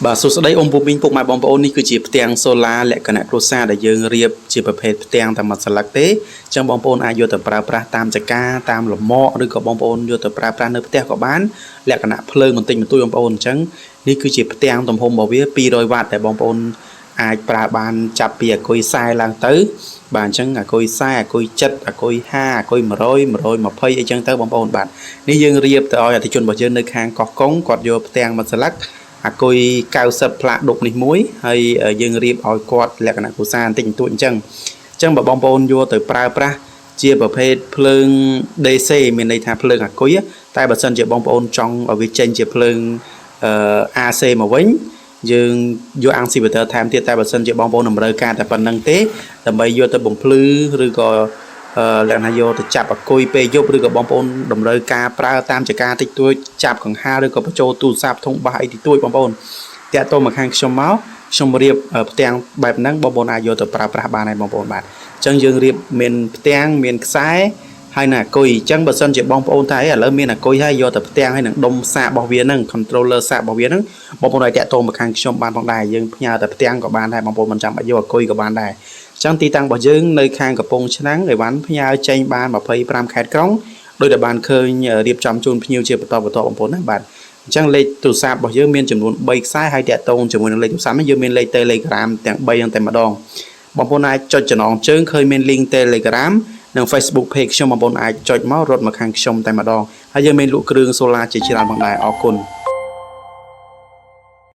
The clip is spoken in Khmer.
បាទសួស្តីអ៊ំពូមីងពុកម៉ែបងប្អូននេះគឺជាផ្ទាំងសូឡាលក្ខណៈគ្រួសារដែលយើងរៀបជាប្រភេទផ្ទាំងតែមួយស្លឹកទេអញ្ចឹងបងប្អូនអាចយកទៅប្រើប្រាស់តាមចកាតាមលម្អឬក៏បងប្អូនយកទៅប្រើប្រាស់នៅផ្ទះក៏បានលក្ខណៈភ្លើងបន្តិចបន្តួចបងប្អូនអញ្ចឹងនេះគឺជាផ្ទាំងទំហំរបស់វា200វ៉ាត់ដែលបងប្អូនអាចប្រើបានចាប់ពីអាគុយ40ឡើងទៅបាទអញ្ចឹងអាគុយ40អាគុយ70អាគុយ50អាគុយ100 120អីចឹងទៅបងប្អូនបាទនេះយើងរៀបទៅឲ្យអតិថិជនរបស់យើងនៅខាងកោះកុងគាត់យកផ្ទាំងមួយស្លឹកអាគុយ90ផ្លាកដុកនេះមួយហើយយើងរៀបឲ្យគាត់លក្ខណៈគ្រួសារបន្តិចបន្តួចអញ្ចឹងបើបងប្អូនយកទៅប្រើប្រាស់ជាប្រភេទភ្លើង DC មានន័យថាភ្លើងអាគុយតែបើសិនជាបងប្អូនចង់ឲ្យវាចេញជាភ្លើងAC មកវិញយើងយកអាំងស៊ីវ៉ាទ័រថែមទៀតតែបើសិនជាបងប្អូនតម្រូវការតែប៉ុណ្្នឹងទេដើម្បីយកទៅបំភ្លឺឬក៏លក្ខណៈយកទៅចាប់អាគុយពេលយប់ឬក៏បងប្អូនតម្រូវការប្រើតាមចកាតិចតួចចាប់កង្ហារឬក៏បញ្ចូលទូរស័ព្ទធុងបាសអីតិចតួចបងប្អូនតាក់ទងមកខាងខ្ញុំមកខ្ញុំរៀបផ្ទាំងបែបហ្នឹងបងប្អូនអាចយកទៅប្រើប្រាស់បានហើយបងប្អូនបាទអញ្ចឹងយើងរៀបមានផ្ទាំងមានខ្សែហើយនឹងអាគុយអញ្ចឹងបើសិនជាបងប្អូនថាឥឡូវមានអាគុយហើយយកទៅផ្ទាំងហើយនឹងដុំសាករបស់វាហ្នឹង controller សាករបស់វាហ្នឹងបងប្អូនអាចតាក់ទងមកខាងខ្ញុំបានផងដែរយើងផ្ញើតែផ្ទាំងក៏បានដែរបងប្អូនមិនចាំបាច់យកអាគុយក៏បានដែរអញ្ចឹងទីតាំងរបស់យើងនៅខាងកំពង់ឆ្នាំងអីវ៉ាន់ផ្ញើចេញបាន25ខេត្តក្រុងដោយតែបានឃើញរៀបចំជូនភ្ញៀវជាបន្តបងប្អូនណាបាទអញ្ចឹងលេខទូរស័ព្ទរបស់យើងមានចំនួន3ខ្សែហើយតាក់ទងជាមួយនឹងលេខទូរស័ព្ទនេះយើងមានលេខ Telegram ទាំង3ហ្នឹងតែម្ដងបងប្អូនអាចចុចចំណងជើងឃើញមាន link Telegram និង Facebook page ខ្ញុំបងប្អូនអាចចុចមករត់មកខាងខ្ញុំតែម្ដងហើយយើងមានលក់គ្រឿងសូឡាជាច្រើនផងដែរអរគុណ